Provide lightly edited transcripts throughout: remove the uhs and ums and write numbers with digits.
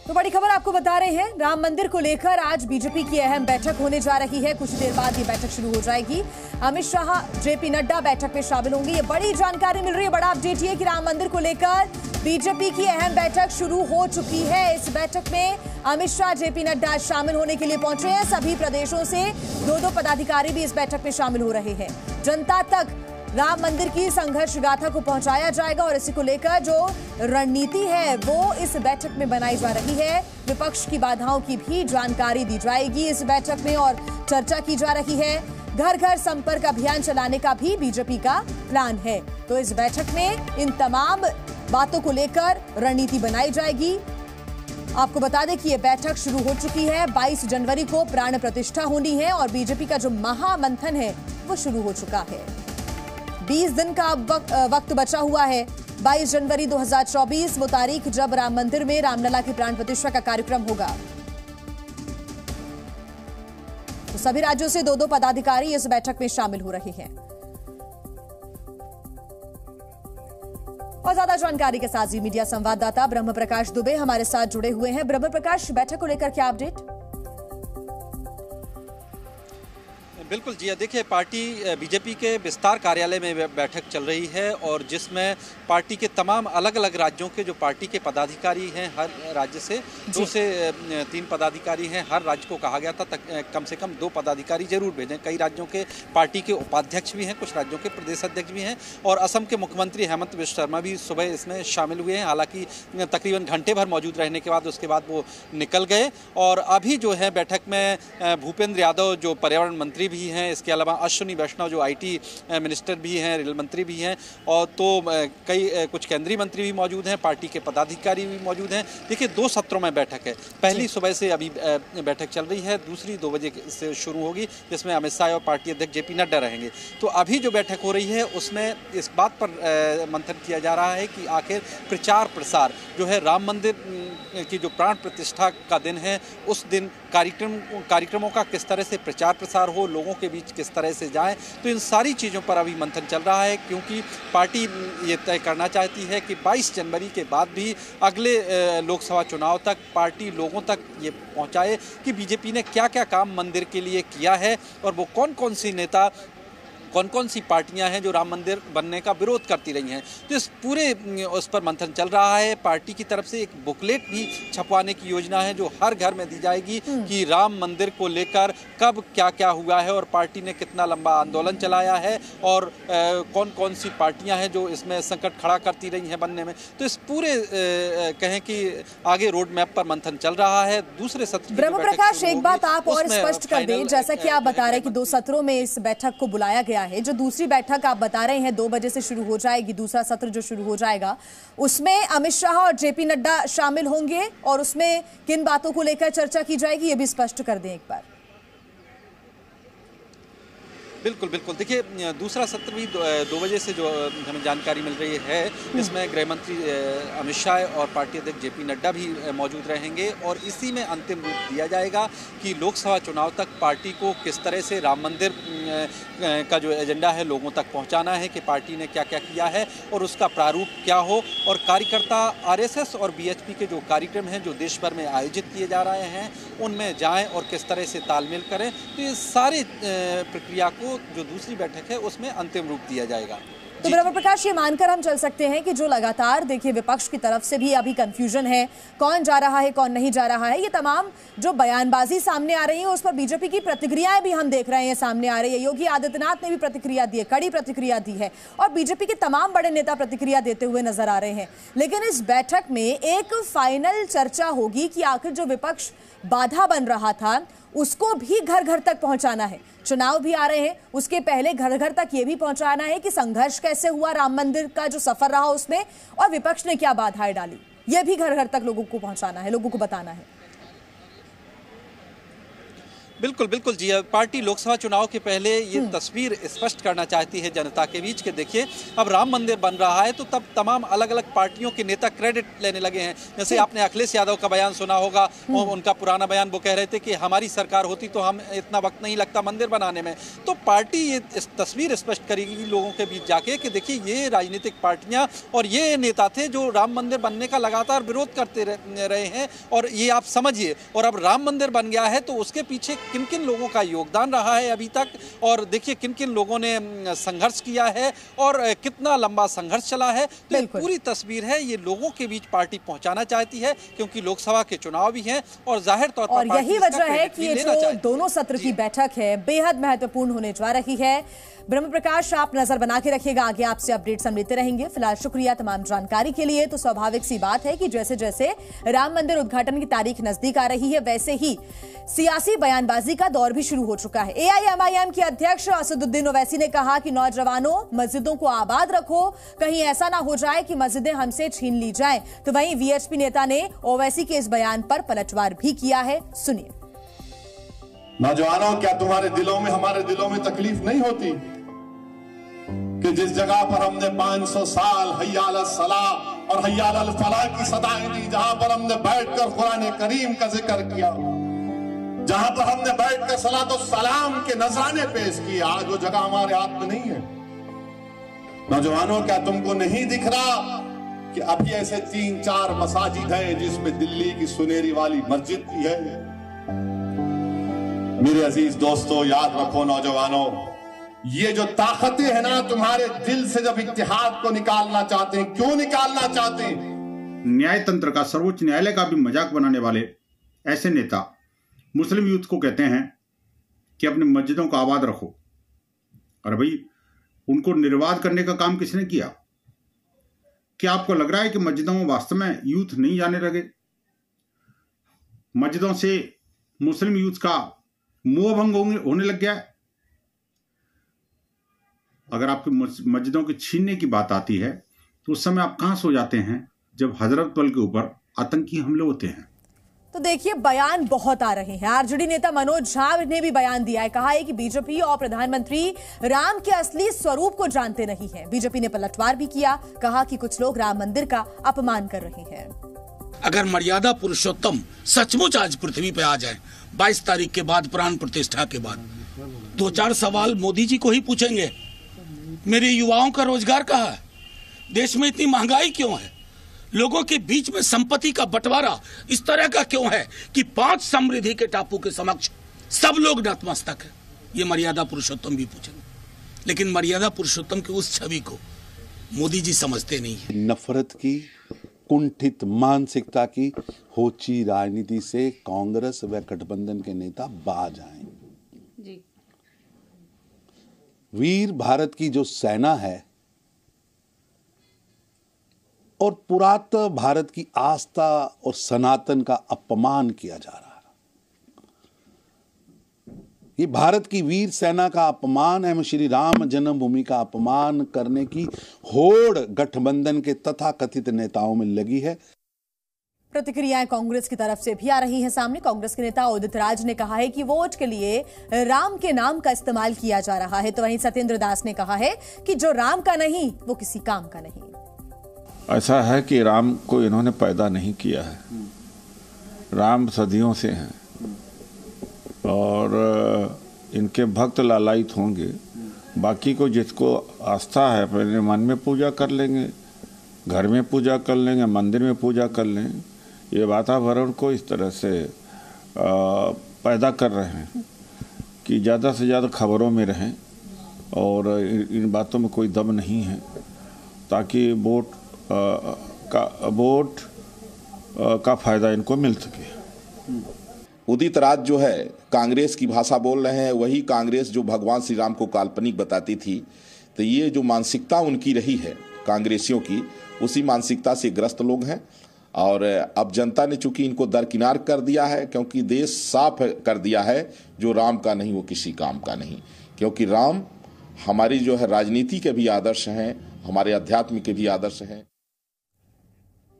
तो बड़ी खबर आपको बता रहे हैं, राम मंदिर को लेकर आज बीजेपी की अहम बैठक होने जा रही है। कुछ देर बाद ये बैठक शुरू हो जाएगी। अमित शाह, जेपी नड्डा बैठक में शामिल होंगे। ये बड़ी जानकारी मिल रही है, बड़ा अपडेट ये कि राम मंदिर को लेकर बीजेपी की अहम बैठक शुरू हो चुकी है। इस बैठक में अमित शाह, जेपी नड्डा शामिल होने के लिए पहुंचे हैं। सभी प्रदेशों से दो पदाधिकारी भी इस बैठक में शामिल हो रहे हैं। जनता तक राम मंदिर की संघर्ष गाथा को पहुंचाया जाएगा और इसी को लेकर जो रणनीति है वो इस बैठक में बनाई जा रही है। विपक्ष की बाधाओं की भी जानकारी दी जाएगी इस बैठक में और चर्चा की जा रही है। घर घर संपर्क अभियान चलाने का भी बीजेपी का प्लान है। तो इस बैठक में इन तमाम बातों को लेकर रणनीति बनाई जाएगी। आपको बता दें कि यह बैठक शुरू हो चुकी है। 22 जनवरी को प्राण प्रतिष्ठा होनी है और बीजेपी का जो महामंथन है वो शुरू हो चुका है। 20 दिन का वक्त बचा हुआ है। 22 जनवरी 2024 वो तारीख जब राम मंदिर में रामलला की प्राण प्रतिष्ठा का कार्यक्रम होगा। तो सभी राज्यों से दो पदाधिकारी इस बैठक में शामिल हो रहे हैं। और ज्यादा जानकारी के साथ जी मीडिया संवाददाता ब्रह्म प्रकाश दुबे हमारे साथ जुड़े हुए हैं। ब्रह्म प्रकाश, बैठक को लेकर क्या अपडेट? बिल्कुल जी, देखिए पार्टी बीजेपी के विस्तार कार्यालय में बैठक चल रही है और जिसमें पार्टी के तमाम अलग अलग राज्यों के जो पार्टी के पदाधिकारी हैं, हर राज्य से 2 से 3 पदाधिकारी हैं। हर राज्य को कहा गया था कम से कम 2 पदाधिकारी जरूर भेजें। कई राज्यों के पार्टी के उपाध्यक्ष भी हैं, कुछ राज्यों के प्रदेश अध्यक्ष भी हैं और असम के मुख्यमंत्री हेमंत बिश्व शर्मा भी सुबह इसमें शामिल हुए हैं। हालांकि तकरीबन घंटे भर मौजूद रहने के बाद उसके बाद वो निकल गए। और अभी जो है बैठक में भूपेंद्र यादव जो पर्यावरण मंत्री भी हैं, इसके अलावा अश्विनी वैष्णव जो आईटी मिनिस्टर भी हैं, रेल मंत्री भी हैं और तो कुछ केंद्रीय मंत्री भी मौजूद हैं, पार्टी के पदाधिकारी भी मौजूद हैं। देखिए 2 सत्रों में बैठक है। पहली सुबह से अभी बैठक चल रही है, दूसरी 2 बजे से शुरू होगी जिसमें अमित शाह और पार्टी अध्यक्ष जेपी नड्डा रहेंगे। तो अभी जो बैठक हो रही है उसमें इस बात पर मंथन किया जा रहा है कि आखिर प्रचार प्रसार जो है राम मंदिर की जो प्राण प्रतिष्ठा का दिन है उस दिन कार्यक्रमों का किस तरह से प्रचार प्रसार हो, लोगों के बीच किस तरह से जाएं। तो इन सारी चीज़ों पर अभी मंथन चल रहा है क्योंकि पार्टी ये तय करना चाहती है कि 22 जनवरी के बाद भी अगले लोकसभा चुनाव तक पार्टी लोगों तक ये पहुंचाए कि बीजेपी ने क्या क्या काम मंदिर के लिए किया है और वो कौन कौन सी नेता, कौन कौन सी पार्टियां हैं जो राम मंदिर बनने का विरोध करती रही हैं। तो इस पूरे उस पर मंथन चल रहा है। पार्टी की तरफ से एक बुकलेट भी छपवाने की योजना है जो हर घर में दी जाएगी कि राम मंदिर को लेकर कब क्या क्या हुआ है और पार्टी ने कितना लंबा आंदोलन चलाया है और कौन कौन सी पार्टियां हैं जो इसमें संकट खड़ा करती रही हैं बनने में। तो इस पूरे कहें कि आगे रोड मैप पर मंथन चल रहा है। दूसरे सत्र ब्रह्म प्रकाश, एक बात आप और स्पष्ट कर दें, जैसा कि आप बता रहे हैं कि 2 सत्रों में इस बैठक को बुलाया गया है। जो दूसरी बैठक आप बता रहे हैं 2 बजे से शुरू हो जाएगी, दूसरा सत्र जो शुरू हो जाएगा उसमें अमित शाह और जेपी नड्डा शामिल होंगे और उसमें किन बातों को लेकर चर्चा की जाएगी ये भी स्पष्ट कर दें एक बार। बिल्कुल बिल्कुल, देखिए दूसरा सत्र भी 2 बजे से जो हमें जानकारी मिल रही है इसमें गृह मंत्री अमित शाह और पार्टी अध्यक्ष जेपी नड्डा भी मौजूद रहेंगे और इसी में अंतिम रूप दिया जाएगा कि लोकसभा चुनाव तक पार्टी को किस तरह से राम मंदिर का जो एजेंडा है लोगों तक पहुंचाना है कि पार्टी ने क्या क्या किया है और उसका प्रारूप क्या हो और कार्यकर्ता आरएसएस और बीएचपी के जो कार्यक्रम हैं जो देश भर में आयोजित किए जा रहे हैं उनमें जाएं और किस तरह से तालमेल करें। तो ये सारी प्रक्रिया को जो दूसरी बैठक है उसमें अंतिम रूप दिया जाएगा। तो ब्रह्म प्रकाश, ये मानकर हम चल सकते हैं कि जो लगातार देखिए विपक्ष की तरफ से भी अभी कंफ्यूजन है, कौन जा रहा है कौन नहीं जा रहा है, ये तमाम जो बयानबाजी सामने आ रही है उस पर बीजेपी की प्रतिक्रियाएं भी हम देख रहे हैं सामने आ रही है। योगी आदित्यनाथ ने भी प्रतिक्रिया दी है, कड़ी प्रतिक्रिया दी है और बीजेपी के तमाम बड़े नेता प्रतिक्रिया देते हुए नजर आ रहे हैं। लेकिन इस बैठक में एक फाइनल चर्चा होगी कि आखिर जो विपक्ष बाधा बन रहा था उसको भी घर घर तक पहुंचाना है। चुनाव भी आ रहे हैं, उसके पहले घर घर तक ये भी पहुंचाना है कि संघर्ष कैसे हुआ राम मंदिर का जो सफर रहा उसमें और विपक्ष ने क्या बाधाएं डाली, यह भी घर घर तक लोगों को पहुंचाना है, लोगों को बताना है। बिल्कुल बिल्कुल जी, पार्टी लोकसभा चुनाव के पहले ये तस्वीर स्पष्ट करना चाहती है जनता के बीच कि देखिए अब राम मंदिर बन रहा है तो तब तमाम अलग अलग पार्टियों के नेता क्रेडिट लेने लगे हैं। जैसे आपने अखिलेश यादव का बयान सुना होगा, उनका पुराना बयान, वो कह रहे थे कि हमारी सरकार होती तो हम इतना वक्त नहीं लगता मंदिर बनाने में। तो पार्टी ये इस तस्वीर स्पष्ट करेगी लोगों के बीच जाके कि देखिए ये राजनीतिक पार्टियां और ये नेता थे जो राम मंदिर बनने का लगातार विरोध करते रहे हैं, और ये आप समझिए। और अब राम मंदिर बन गया है तो उसके पीछे किन किन लोगों का योगदान रहा है अभी तक, और देखिए किन किन लोगों ने संघर्ष किया है और कितना लंबा संघर्ष चला है। तो ये पूरी तस्वीर है, ये लोगों के बीच पार्टी पहुंचाना चाहती है क्योंकि लोकसभा के चुनाव भी हैं और जाहिर तौर पर और यही वजह है कि ये जो दोनों सत्र की बैठक है बेहद महत्वपूर्ण होने जा रही है। ब्रह्म प्रकाश, आप नजर बना के रखिएगा, आगे आपसे अपडेट्स हम लेते रहेंगे। फिलहाल शुक्रिया तमाम जानकारी के लिए। तो स्वाभाविक सी बात है कि जैसे जैसे राम मंदिर उद्घाटन की तारीख नजदीक आ रही है वैसे ही सियासी बयानबाजी का दौर भी शुरू हो चुका है। AIMIM के अध्यक्ष असदुद्दीन ओवैसी ने कहा कि नौजवानों, मस्जिदों को आबाद रखो, कहीं ऐसा ना हो जाए कि मस्जिदें हमसे छीन ली जाएं। तो वहीं VHP नेता ने ओवैसी के इस बयान पर पलटवार भी किया है, सुनिए। नौजवानों, क्या तुम्हारे दिलों में, हमारे दिलों में तकलीफ नहीं होती कि जिस जगह पर हमने 500 साल हय्या अल सलाह और हय्या अल फलाह की सदाएं दी, जहां पर हमने बैठकर कुरान करीम का जिक्र किया, जहां पर हमने बैठकर सलात और सलाम के नजराने पेश किए, आज वो जगह हमारे हाथ में नहीं है। नौजवानों, क्या तुमको नहीं दिख रहा कि अभी ऐसे 3-4 मसाजिद हैं जिसमें दिल्ली की सुनेरी वाली मस्जिद भी है? मेरे अजीज दोस्तों, याद रखो नौजवानों, ये जो ताकतें हैं ना तुम्हारे दिल से, जब इत्तेहाद को निकालना चाहते हैं, क्यों निकालना चाहते हैं? न्याय तंत्र का, सर्वोच्च न्यायालय का भी मजाक बनाने वाले ऐसे नेता मुस्लिम यूथ को कहते हैं कि अपनी मस्जिदों को आबाद रखो। और भाई, उनको निर्वाध करने का काम किसने किया? क्या आपको लग रहा है कि मस्जिदों में वास्तव में यूथ नहीं जाने लगे? मस्जिदों से मुस्लिम यूथ का मोह भंग होने लग गया है? अगर आपकी मस्जिदों के छीनने की बात आती है तो उस समय आप कहां सो जाते हैं जब हजरत बल के ऊपर आतंकी हमले होते हैं? तो देखिए, बयान बहुत आ रहे हैं। आरजेडी नेता मनोज झा ने भी बयान दिया है, कहा है कि बीजेपी और प्रधानमंत्री राम के असली स्वरूप को जानते नहीं हैं। बीजेपी ने पलटवार भी किया, कहा कि कुछ लोग राम मंदिर का अपमान कर रहे हैं। अगर मर्यादा पुरुषोत्तम सचमुच आज पृथ्वी पे आ जाए 22 तारीख के बाद, प्राण प्रतिष्ठा के बाद, 2-4 सवाल मोदी जी को ही पूछेंगे। मेरे युवाओं का रोजगार कहाँ है? देश में इतनी महंगाई क्यों है? लोगों के बीच में संपत्ति का बंटवारा इस तरह का क्यों है कि 5 समृद्धि के टापू के समक्ष सब लोग नतमस्तक है? ये मर्यादा पुरुषोत्तम भी पूछेंगे। लेकिन मर्यादा पुरुषोत्तम की उस छवि को मोदी जी समझते नहीं है। नफरत की, कुंठित मानसिकता की होची राजनीति से कांग्रेस व गठबंधन के नेता बाज आए। वीर भारत की जो सेना है और पुरातन भारत की आस्था और सनातन का अपमान किया जा रहा है। ये भारत की वीर सेना का अपमान एवं श्री राम जन्मभूमि का अपमान करने की होड़ गठबंधन के तथाकथित नेताओं में लगी है। प्रतिक्रियाएं कांग्रेस की तरफ से भी आ रही हैं सामने। कांग्रेस के नेता उदित राज ने कहा है कि वोट के लिए राम के नाम का इस्तेमाल किया जा रहा है। तो वहीं सत्येंद्र दास ने कहा है कि जो राम का नहीं वो किसी काम का नहीं। ऐसा है कि राम को इन्होंने पैदा नहीं किया है, राम सदियों से हैं और इनके भक्त लालायित होंगे। बाकी को जिसको आस्था है अपने मन में पूजा कर लेंगे, घर में पूजा कर लेंगे, मंदिर में पूजा कर लेंगे। ये वातावरण को इस तरह से पैदा कर रहे हैं कि ज़्यादा से ज़्यादा खबरों में रहें और इन बातों में कोई दम नहीं है, ताकि वोट का फायदा इनको मिल सके। उदित राज जो है कांग्रेस की भाषा बोल रहे हैं, वही कांग्रेस जो भगवान श्री राम को काल्पनिक बताती थी। तो ये जो मानसिकता उनकी रही है कांग्रेसियों की, उसी मानसिकता से ग्रस्त लोग हैं। और अब जनता ने चूंकि इनको दरकिनार कर दिया है, क्योंकि देश साफ कर दिया है जो राम का नहीं वो किसी काम का नहीं। क्योंकि राम हमारी जो है राजनीति के भी आदर्श हैं, हमारे अध्यात्म के भी आदर्श हैं।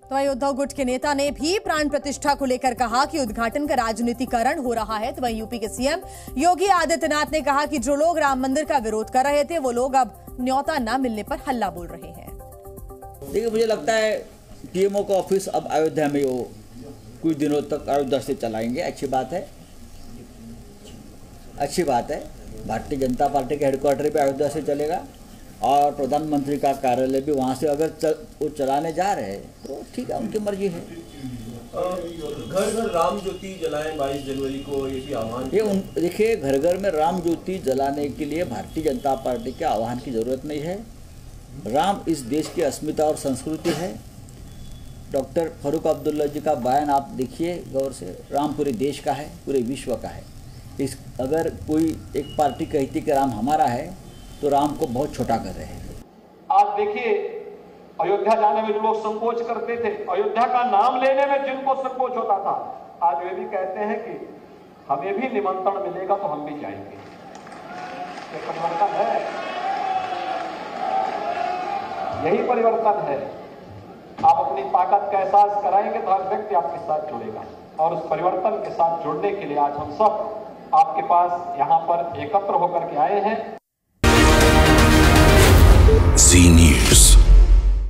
तो वहीं उद्धव गुट के नेता ने भी प्राण प्रतिष्ठा को लेकर कहा कि उद्घाटन का राजनीतिकरण हो रहा है। तो वहीं यूपी के सीएम योगी आदित्यनाथ ने कहा कि जो लोग राम मंदिर का विरोध कर रहे थे वो लोग अब न्योता न मिलने पर हल्ला बोल रहे हैं। देखिए, मुझे लगता है पीएमओ का ऑफिस अब अयोध्या में वो कुछ दिनों तक अयोध्या से चलाएंगे। अच्छी बात है, अच्छी बात है। भारतीय जनता पार्टी के हेडक्वार्टर भी अयोध्या से चलेगा और प्रधानमंत्री का कार्यालय भी वहाँ से अगर वो चलाने जा रहे हैं तो ठीक है, उनकी मर्जी है। घर घर राम ज्योति जलाएं 22 जनवरी को, ये भी आह्वान। देखिए, घर घर में राम ज्योति जलाने के लिए भारतीय जनता पार्टी के आह्वान की जरूरत नहीं है। राम इस देश की अस्मिता और संस्कृति है। डॉक्टर फारूक अब्दुल्ला जी का बयान आप देखिए गौर से, राम पूरे देश का है, पूरे विश्व का है। अगर कोई एक पार्टी कहती कि राम हमारा है तो राम को बहुत छोटा कर रहे हैं। आज देखिए, अयोध्या जाने में जो लोग संकोच करते थे, अयोध्या का नाम लेने में जिनको संकोच होता था, आज वे भी कहते हैं कि हमें भी निमंत्रण मिलेगा तो हम भी जाएंगे। ये परिवर्तन है, यही परिवर्तन है। आप अपनी ताकत का एहसास कराएंगे तो हर व्यक्ति आपके साथ जुड़ेगा, और उस परिवर्तन के साथ जुड़ने के लिए आज हम सब आपके पास यहाँ पर एकत्र होकर के आए हैं। जी न्यूज़।